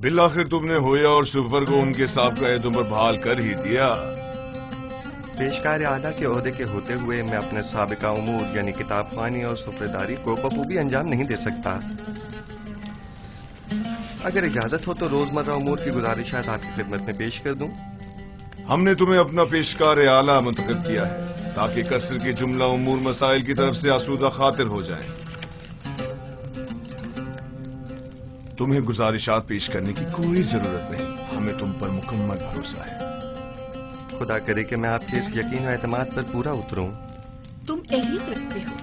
بالآخر تم نے ہویا اور سفر کو ان کے سابقہ عہدوں پر بحال کر ہی دیا۔ پیشکار اعلیٰ کے عہدے کے ہوتے ہوئے میں اپنے سابقہ امور یعنی کتاب خوانی اور سفرےداری کو بخوبی انجام نہیں دے سکتا۔ اگر اجازت ہو تو روزمرہ امور کی گزارشات آپ کی خدمت میں پیش کر دوں۔ ہم نے تمہیں اپنا پیشکار اعلیٰ منتخب کیا ہے تاکہ قصر کے جملہ امور مسائل کی طرف سے آسودہ خاطر ہو جائیں۔ تمہیں گزارشات پیش کرنے کی کوئی ضرورت نہیں، ہمیں تم پر مکمل بھروسہ ہے۔ خدا کرے کہ میں آپ کے اس یقین و اعتماد پر پورا اتروں۔ تم اہلیت رکھتے ہو،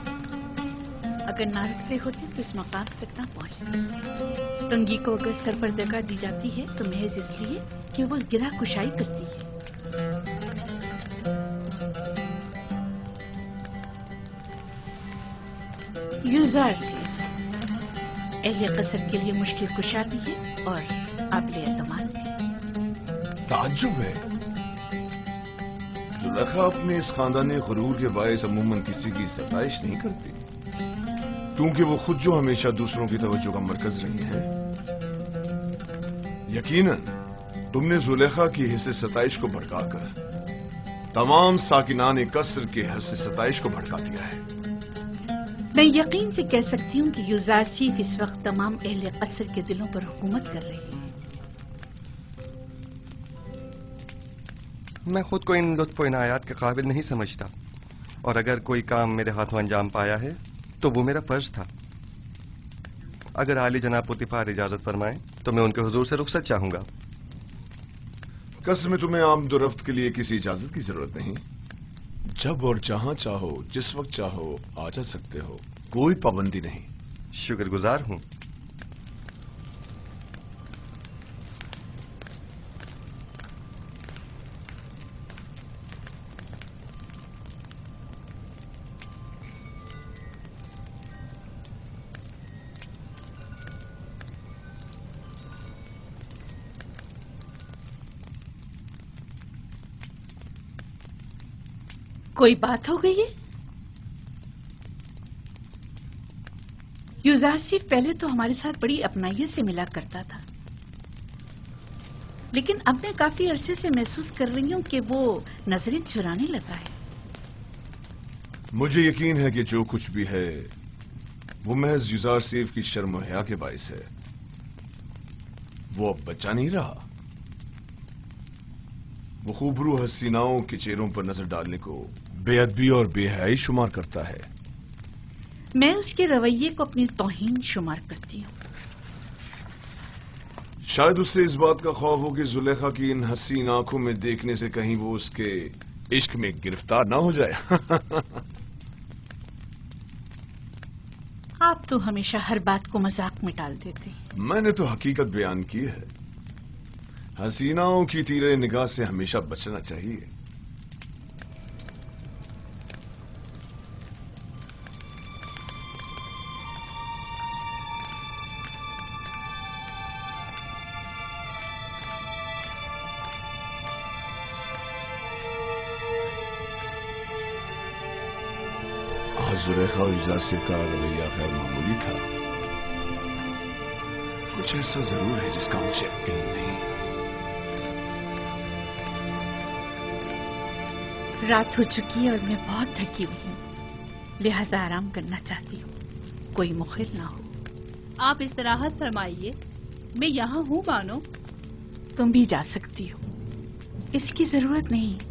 اگر نہ رکھتے ہوتے تو اس مقام تک نہ پہنچتے۔ تنگی کو اگر سر پر جگہ دی جاتی ہے تو محض اس لیے کہ وہ گرہ کشائی کرتی ہے۔ یوزارسیف اہل قصر کے لیے مشکل کشا بھی ہے اور قابل اعتماد بھی۔ تعجب ہے، زلیخا اپنے اس خاندانی غرور کے باعث عموماً کسی کی ستائش نہیں کرتی، کیونکہ وہ خود جو ہمیشہ دوسروں کی توجہ کا مرکز رہی ہیں۔ یقیناً تم نے زلیخا کی حصے ستائش کو بھڑکا کر تمام ساکنان قصر کے حصے ستائش کو بھڑکا دیا ہے۔ میں یقین سے کہہ سکتی ہوں کہ یوزارسیف اس وقت تمام اہل قصر کے دلوں پر حکومت کر رہی ہے۔ میں خود کو ان لطف و عنایات کے قابل نہیں سمجھتا، اور اگر کوئی کام میرے ہاتھوں انجام پایا ہے تو وہ میرا فرض تھا۔ اگر عالی جناب پوتیفار اجازت فرمائیں تو میں ان کے حضور سے رخصت چاہوں گا۔ قصر میں تمہیں آمد و رفت کے لیے کسی اجازت کی ضرورت نہیں، جب اور جہاں چاہو جس وقت چاہو آ جا سکتے ہو، کوئی پابندی نہیں۔ شکر گزار ہوں۔ کوئی بات ہو گئی ہے؟ یوزارسیف پہلے تو ہمارے ساتھ بڑی اپنائیت سے ملا کرتا تھا، لیکن اب میں کافی عرصے سے محسوس کر رہی ہوں کہ وہ نظریں چرانے لگا ہے۔ مجھے یقین ہے کہ جو کچھ بھی ہے وہ محض یوزارسیف کی شرم و حیا کے باعث ہے۔ وہ اب بچہ نہیں رہا، وہ خوبرو حسیناؤں کے چہروں پر نظر ڈالنے کو بے ادبی اور بے حیائی شمار کرتا ہے۔ میں اس کے رویے کو اپنی توہین شمار کرتی ہوں۔ شاید اس سے اس بات کا خوف ہو کہ زلیخا کی ان حسین آنکھوں میں دیکھنے سے کہیں وہ اس کے عشق میں گرفتار نہ ہو جائے۔ آپ تو ہمیشہ ہر بات کو مذاق میں ٹال دیتے ہیں۔ میں نے تو حقیقت بیان کی ہے۔ حسیناؤں کی تیرے نگاہ سے ہمیشہ بچنا چاہیے۔ زلیخا اور یوزارسیف کا رویہ غیر معمولی تھا۔ کچھ ایسا ضرور ہے جس کا مجھے علم نہیں۔ رات ہو چکی ہے اور میں بہت تھکی ہوئی ہوں، لہذا آرام کرنا چاہتی ہوں، کوئی مخل نہ ہو۔ آپ استراحت فرمائیے، میں یہاں ہوں بانو۔ تم بھی جا سکتی ہو، اس کی ضرورت نہیں۔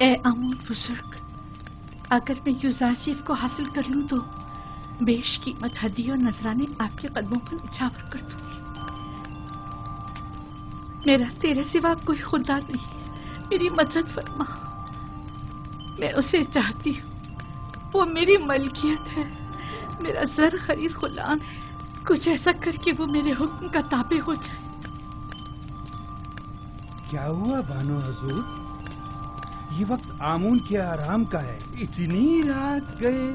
اے آمون بزرگ، اگر میں یوزارشیف کو حاصل کر لوں تو بیش قیمت ہدیے اور نذرانے آپ کے قدموں پر نچھاور کر دوں گی۔ میرا تیرے سوا کوئی خدا نہیں ہے، میری مدد فرما، میں اسے چاہتی ہوں، وہ میری ملکیت ہے، میرا زر خرید غلام ہے، کچھ ایسا کر کے وہ میرے حکم کا تابع ہو جائے۔ کیا ہوا بانو حضور؟ یہ وقت آمون کے آرام کا ہے، اتنی رات گئے،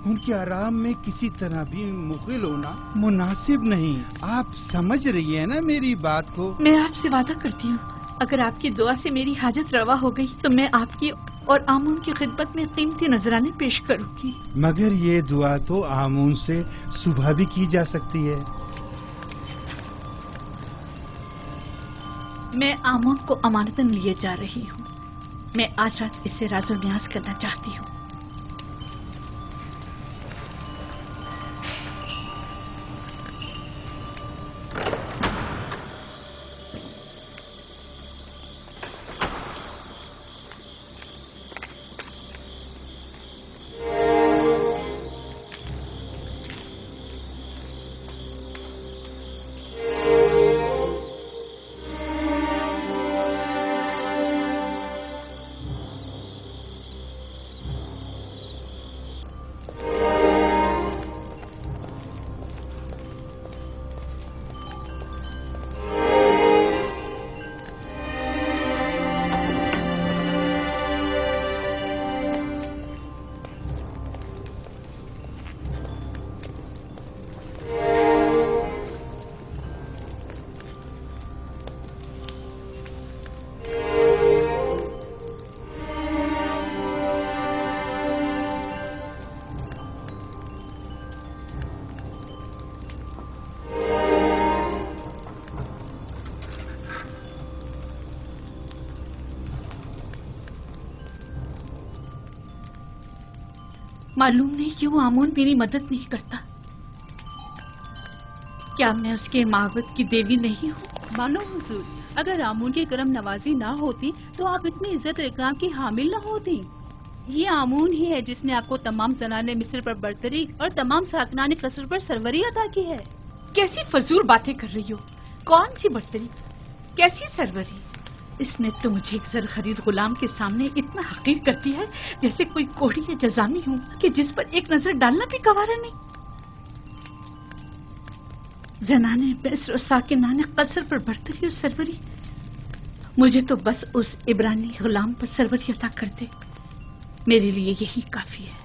ان کے آرام میں کسی طرح بھی مخل ہونا مناسب نہیں۔ آپ سمجھ رہی ہیں نا میری بات کو؟ میں آپ سے وعدہ کرتی ہوں، اگر آپ کی دعا سے میری حاجت روا ہو گئی تو میں آپ کی اور آمون کی خدمت میں قیمتی نذرانے پیش کروں گی۔ مگر یہ دعا تو آمون سے صبح بھی کی جا سکتی ہے۔ میں آمون کو امانتاً لیے جا رہی ہوں، میں آج رات اس سے راز و نیاز کرنا چاہتی ہوں۔ معلوم نہیں کیوں آمون میری مدد نہیں کرتا، کیا میں اس کے معبد کی دیوی نہیں ہوں؟ بانو حضور، اگر آمون کی کرم نوازی نہ ہوتی تو آپ اتنی عزت و اکرام کی حامل نہ ہوتی۔ یہ آمون ہی ہے جس نے آپ کو تمام زنان مصر پر برتری اور تمام ساکنان قصر پر سروری عطا کی ہے۔ کیسی فضول باتیں کر رہی ہو؟ کون سی برتری، کیسی سروری؟ اس نے تو مجھے ایک زر خرید غلام کے سامنے اتنا حقیر کر دیا ہے جیسے کوئی کوڑی یا جزامی ہوں کہ جس پر ایک نظر ڈالنا بھی گوارا نہیں۔ زنانے مصر اور ساکنان قصر پر برتری اور سروری، مجھے تو بس اس عبرانی غلام پر سروری عطا کر دے، میرے لیے یہی کافی ہے۔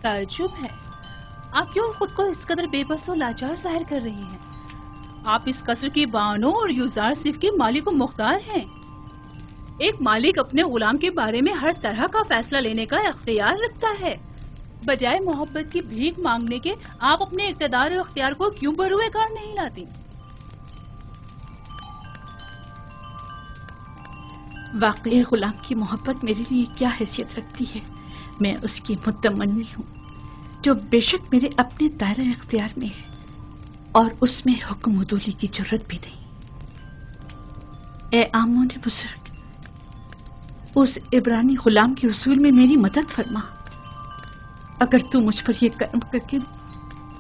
تعجب ہے، آپ کیوں خود کو اس قدر بے بس و لاچار ظاہر کر رہی ہیں؟ آپ اس قصر کی بانو اور یوزار صرف کے مالک و مختار ہیں۔ ایک مالک اپنے غلام کے بارے میں ہر طرح کا فیصلہ لینے کا اختیار رکھتا ہے۔ بجائے محبت کی بھیک مانگنے کے آپ اپنے اقتدار و اختیار کو کیوں بروئے کار نہیں لاتی؟ واقعی غلام کی محبت میرے لیے کیا حیثیت رکھتی ہے؟ میں اس کی متمنی ہوں جو بے شک میرے اپنے دائرہ اختیار میں ہے اور اس میں حکم عدولی کی ضرورت بھی نہیں۔ اے آمون بزرگ، اس عبرانی غلام کے حصول میں میری مدد فرما، اگر تو مجھ پر یہ کرم کر کے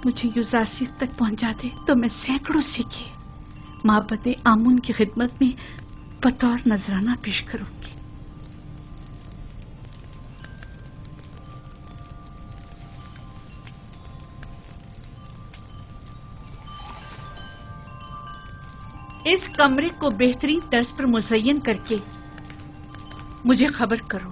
مجھے یوزارشیف تک پہنچا دے تو میں سینکڑوں سکے معبد آمون کی خدمت میں بطور نذرانہ پیش کروں گی۔ اس کمرے کو بہترین طرز پر مزین کر کے مجھے خبر کرو۔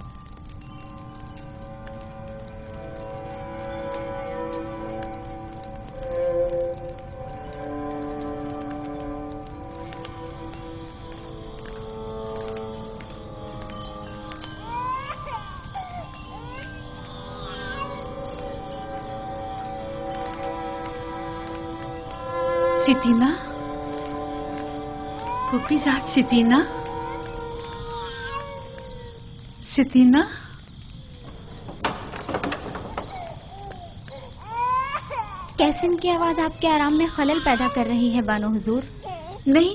ستینہ، پھوپھی ذات ستینہ، ستینہ، کیسن کی آواز آپ کے آرام میں خلل پیدا کر رہی ہے بانو حضور؟ نہیں،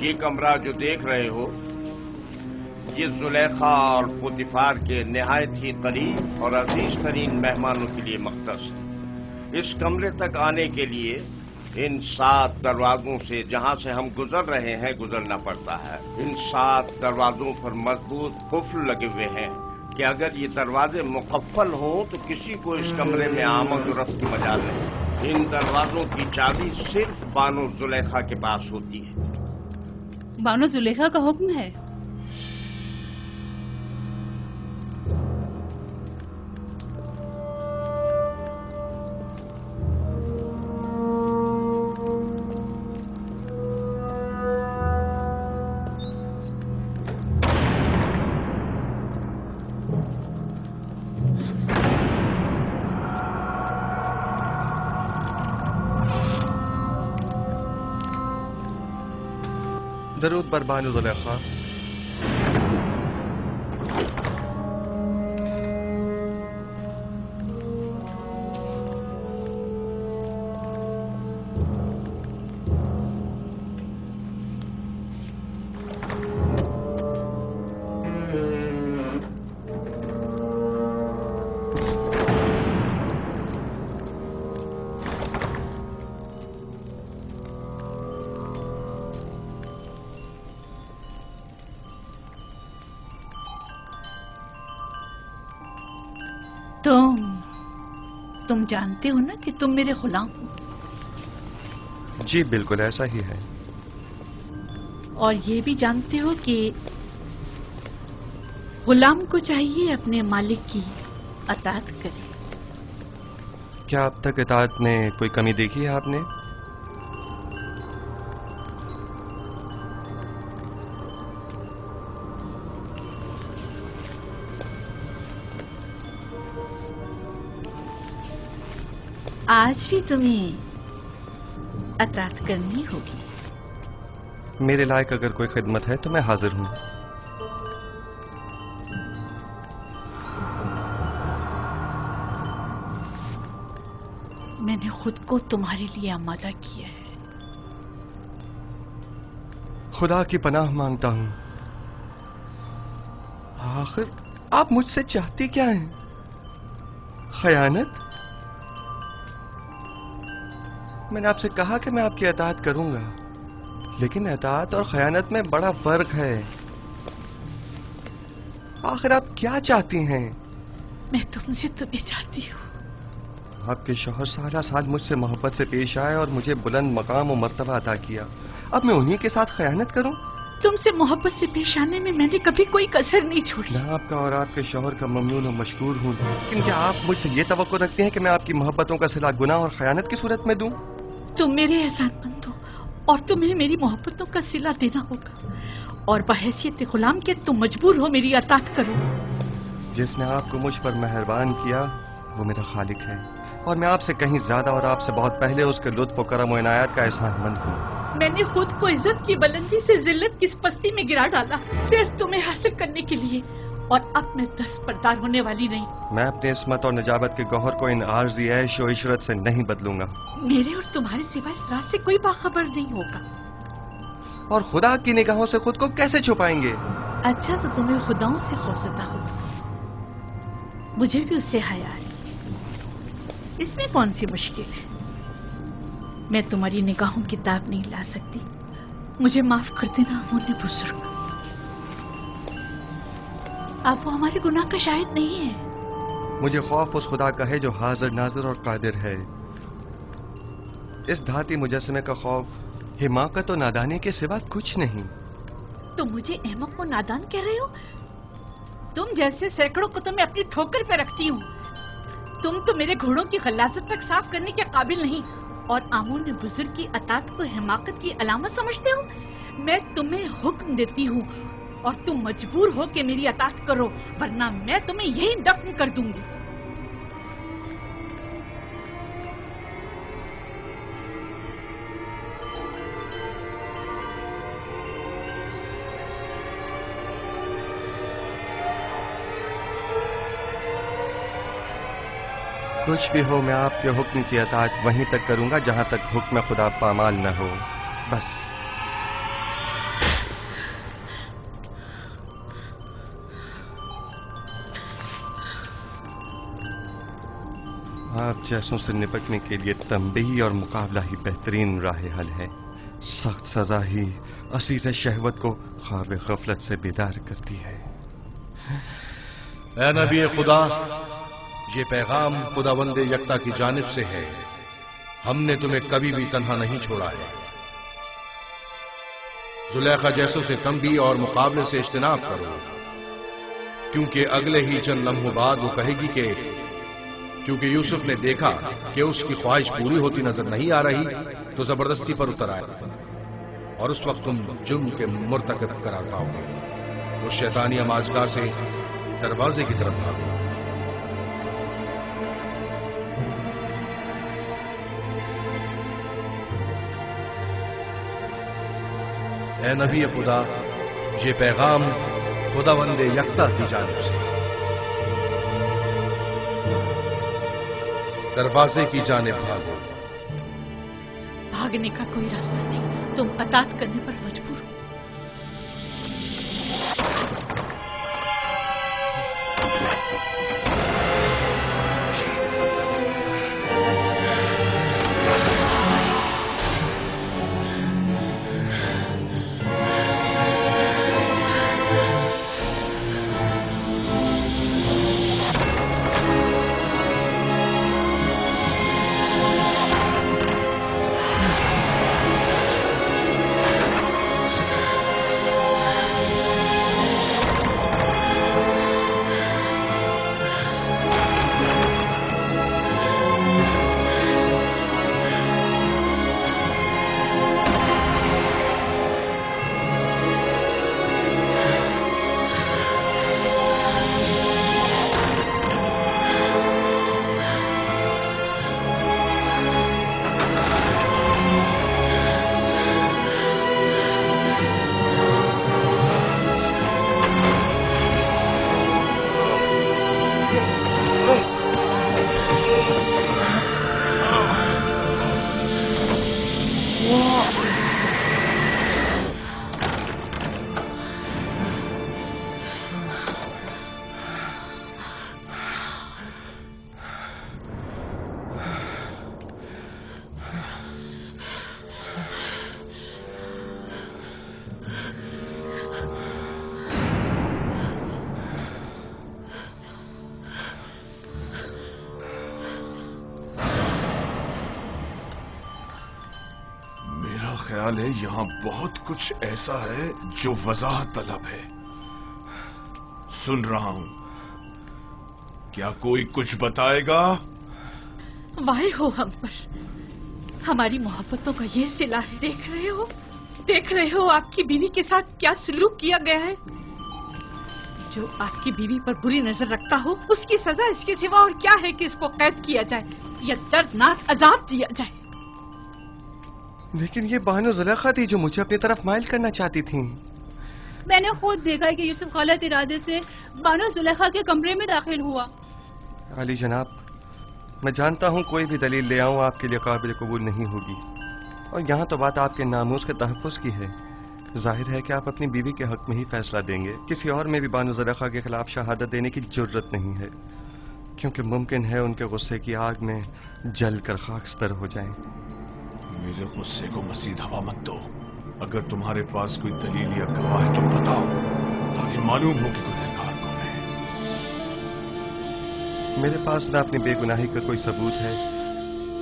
یہ کمرہ جو دیکھ رہے ہو یہ زلیخا اور پوتیفار کے نہایت ہی قریب اور عزیز ترین مہمانوں کے لیے مختص ہے۔ اس کمرے تک آنے کے لیے ان 7 دروازوں سے جہاں سے ہم گزر رہے ہیں گزرنا پڑتا ہے۔ ان 7 دروازوں پر مضبوط قفل لگے ہوئے ہیں کہ اگر یہ دروازے مقفل ہوں تو کسی کو اس کمرے میں آمد و رفت کی مجال نہیں۔ ان دروازوں کی چابی صرف بانو زلیخا کے پاس ہوتی ہے۔ بانو زلیخا کا حکم ہے؟ درود بر بانو زلیخا۔ تم جانتے ہو نا کہ تم میرے غلام ہو؟ جی بالکل ایسا ہی ہے۔ اور یہ بھی جانتے ہو کہ غلام کو چاہیے اپنے مالک کی اطاعت کرے۔ کیا اب تک اطاعت میں کوئی کمی دیکھی ہے آپ نے؟ آج بھی تمہیں اطاعت کرنی ہوگی۔ میرے لائق اگر کوئی خدمت ہے تو میں حاضر ہوں۔ میں نے خود کو تمہارے لیے آمادہ کیا ہے۔ خدا کی پناہ مانگتا ہوں۔ آخر آپ مجھ سے چاہتی کیا ہیں؟ خیانت؟ میں نے آپ سے کہا کہ میں آپ کی اطاعت کروں گا، لیکن اطاعت اور خیانت میں بڑا فرق ہے۔ آخر آپ کیا چاہتی ہیں؟ میں تم سے تمہیں چاہتی ہوں۔ آپ کے شوہر سارا سال مجھ سے محبت سے پیش آئے اور مجھے بلند مقام و مرتبہ عطا کیا، اب میں انہی کے ساتھ خیانت کروں؟ تم سے محبت سے پیش آنے میں میں نے کبھی کوئی کسر نہیں چھوڑی۔ میں آپ کا اور آپ کے شوہر کا ممنون و مشکور ہوں، لیکن کیا آپ مجھ سے یہ توقع رکھتے ہیں کہ میں آپ کی محبتوں کا صلہ گناہ اور خیانت کی صورت میں دوں؟ تم میرے احسان مند ہو اور تمہیں میری محبتوں کا صلہ دینا ہوگا، اور بحیثیت غلام کے تم مجبور ہو میری اطاعت کرو۔ جس نے آپ کو مجھ پر مہربان کیا وہ میرا خالق ہے، اور میں آپ سے کہیں زیادہ اور آپ سے بہت پہلے اس کے لطف و کرم و عنایات کا احسان مند ہوں۔ میں نے خود کو عزت کی بلندی سے ذلت کی پستی میں گرا ڈالا صرف تمہیں حاصل کرنے کے لیے، اور اب میں دستبردار ہونے والی نہیں۔ میں اپنی عصمت اور نجابت کے گوہر کو ان عارضی عیش و عشرت سے نہیں بدلوں گا۔ میرے اور تمہارے سوا اس رات سے کوئی باخبر نہیں ہوگا۔ اور خدا کی نگاہوں سے خود کو کیسے چھپائیں گے؟ اچھا تو تمہیں خداؤں سے خوفزدہ ہو، مجھے بھی اس سے حیا ہے، اس میں کون سی مشکل ہے؟ میں تمہاری نگاہوں کی تاب نہیں لا سکتی، مجھے معاف کر دینا امون بزرگ، اب وہ ہمارے گناہ کا شاہد نہیں ہے۔ مجھے خوف اس خدا کا ہے جو حاضر ناظر اور قادر ہے۔ اس دھاتی مجسمے کا خوف حماقت و نادانی کے سوا کچھ نہیں۔ تم مجھے احمق و نادان کہہ رہے ہو؟ تم جیسے سینکڑوں کو تو میں اپنی ٹھوکر پہ رکھتی ہوں، تم تو میرے گھوڑوں کی غلاظت تک صاف کرنے کے قابل نہیں، اور آمون بزرگ کی اطاعت کو حماقت کی علامت سمجھتے ہو؟ میں تمہیں حکم دیتی ہوں اور تم مجبور ہو کہ میری اطاعت کرو، ورنہ میں تمہیں یہی دفن کر دوں گی۔ کچھ بھی ہو میں آپ کے حکم کی اطاعت وہیں تک کروں گا جہاں تک حکم خدا پامال نہ ہو، بس۔ آپ جیسوں سے نپٹنے کے لیے تنبیہ اور مقابلہ ہی بہترین راہ حل ہے. سخت سزا ہی عزیز شہوت کو خواب غفلت سے بیدار کرتی ہے. اے نبی خدا، یہ پیغام خداوند یکتا کی جانب سے ہے. ہم نے تمہیں کبھی بھی تنہا نہیں چھوڑا ہے. زلیخا جیسوں سے تنبیہ اور مقابلے سے اجتناب کرو، کیونکہ اگلے ہی چند لمحوں بعد وہ کہے گی کہ کیونکہ یوسف نے دیکھا کہ اس کی خواہش پوری ہوتی نظر نہیں آ رہی تو زبردستی پر اتر آئے، اور اس وقت تم جرم کے مرتکب قرار پاؤ گے. اس شیطانی امازگاہ سے دروازے کی طرف بھاگو. اے نبی خدا، یہ پیغام خداوند یکتا کی جانب سے. دروازے کی جانب بھاگو. بھاگنے کا کوئی راستہ نہیں، تم اطاعت کرنے پر مجبور ہو. خیال ہے یہاں بہت کچھ ایسا ہے جو وضاحت طلب ہے. سن رہا ہوں، کیا کوئی کچھ بتائے گا؟ وائے ہو ہم پر، ہماری محبتوں کا یہ صلہ ہے. دیکھ رہے ہو آپ کی بیوی کے ساتھ کیا سلوک کیا گیا ہے. جو آپ کی بیوی پر بری نظر رکھتا ہو اس کی سزا اس کے سوا اور کیا ہے کہ اس کو قید کیا جائے یا دردناک عذاب دیا جائے. لیکن یہ بانو زلیخا تھی جو مجھے اپنی طرف مائل کرنا چاہتی تھیں. میں نے خود دیکھا کہ یوسف غلط ارادے سے بانو زلیخا کے کمرے میں داخل ہوا. علی جناب، میں جانتا ہوں کوئی بھی دلیل لے آؤں آپ کے لیے قابل قبول نہیں ہوگی، اور یہاں تو بات آپ کے ناموس کے تحفظ کی ہے. ظاہر ہے کہ آپ اپنی بیوی کے حق میں ہی فیصلہ دیں گے. کسی اور میں بھی بانو زلیخا کے خلاف شہادت دینے کی جرت نہیں ہے، کیونکہ ممکن ہے ان کے غصے کی آگ میں جل کر خاکستر ہو جائیں. میرے غصے کو مزید ہوا مت دو. اگر تمہارے پاس کوئی دلیل یا گواہ ہے تو بتاؤ، تاکہ معلوم ہو کہ گنہگار کون ہے. میرے پاس نہ اپنی بے گناہی کا کوئی ثبوت ہے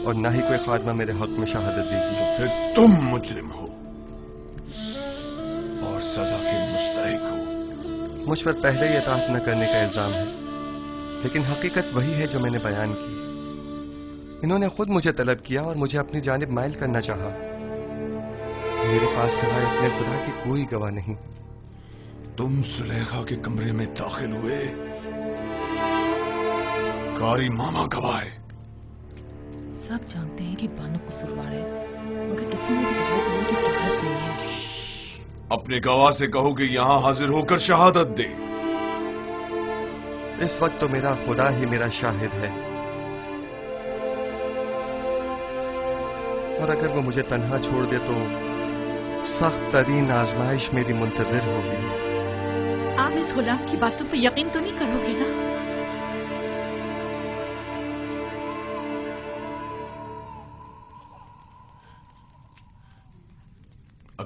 اور نہ ہی کوئی خادمہ میرے حق میں شہادت دے گی. پھر تم مجرم ہو اور سزا کے مستحق ہو. مجھ پر پہلے ہی اطاعت نہ کرنے کا الزام ہے، لیکن حقیقت وہی ہے جو میں نے بیان کی. انہوں نے خود مجھے طلب کیا اور مجھے اپنی جانب مائل کرنا چاہا. میرے پاس سوائے اپنے خدا کی کوئی گواہ نہیں. تم زلیخا کے کمرے میں داخل ہوئے، کاری ماما گواہ ہے. سب جانتے ہیں کہ بانو قصوروار ہے، مگر کسی نے بھی گواہ دینے کی جرات نہیں ہے. اپنے گواہ سے کہو کہ یہاں حاضر ہو کر شہادت دے. اس وقت تو میرا خدا ہی میرا شاہد ہے، اور اگر وہ مجھے تنہا چھوڑ دے تو سخت ترین آزمائش میری منتظر ہوگی. آپ اس غلام کی باتوں پر یقین تو نہیں کرو گے نا؟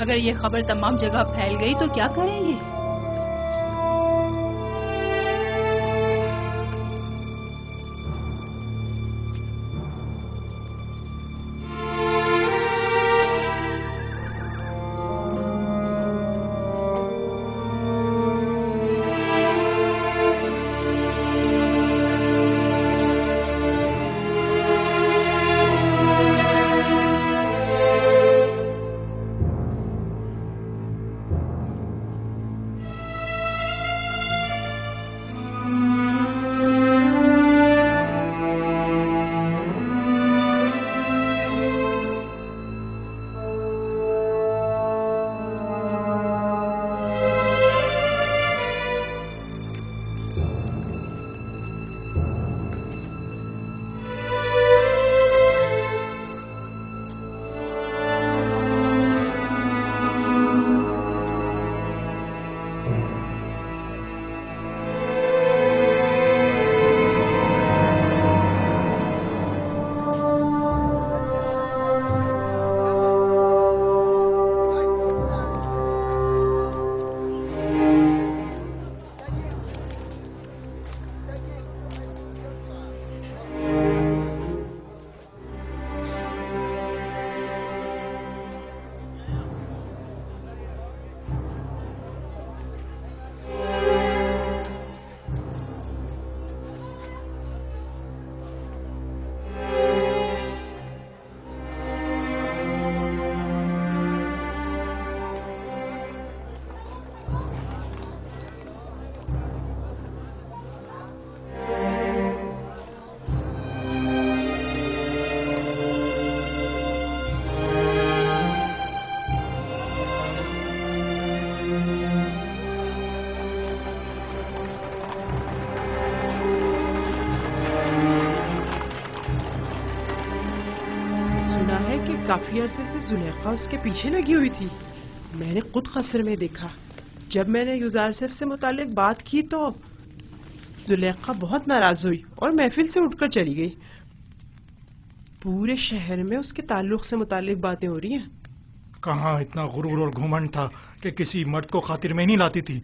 اگر یہ خبر تمام جگہ پھیل گئی تو کیا کریں گے؟ کافی عرصے سے زلیخا اس کے پیچھے لگی ہوئی تھی. میں نے خود قصر میں دیکھا. جب میں نے یوزارسف سے متعلق بات کی تو زلیخا بہت ناراض ہوئی اور محفل سے اٹھ کر چلی گئی. پورے شہر میں اس کے تعلق سے متعلق باتیں ہو رہی ہیں. کہاں اتنا غرور اور گھمنڈ تھا کہ کسی مرد کو خاطر میں نہیں لاتی تھی،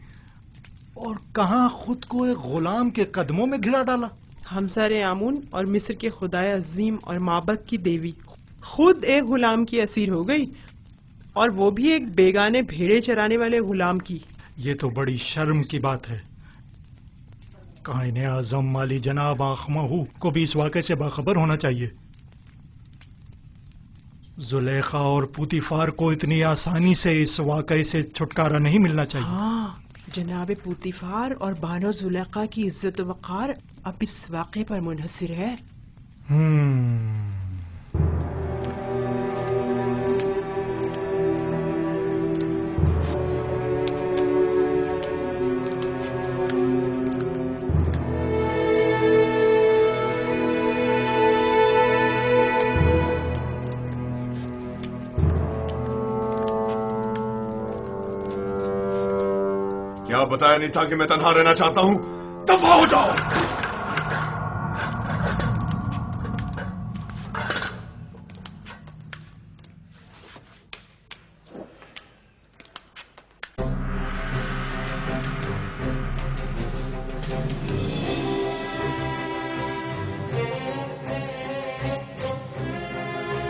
اور کہاں خود کو ایک غلام کے قدموں میں گھرا ڈالا. ہمسر آمون اور مصر کے خدائے عظیم اور معبد کی دیوی خود ایک غلام کی اسیر ہو گئی، اور وہ بھی ایک بیگانے بھیڑے چرانے والے غلام کی. یہ تو بڑی شرم کی بات ہے. قائد اعظم مالی جناب آنخ مہو کو بھی اس واقعے سے باخبر ہونا چاہیے. زلیخا اور پوتیفار کو اتنی آسانی سے اس واقعے سے چھٹکارا نہیں ملنا چاہیے. ہاں، جناب پوتیفار اور بانو زلیخا کی عزت و وقار اب اس واقعے پر منحصر ہے. کیا بتایا نہیں تھا کہ میں تنہا رہنا چاہتا ہوں؟ دفع ہو جاؤ.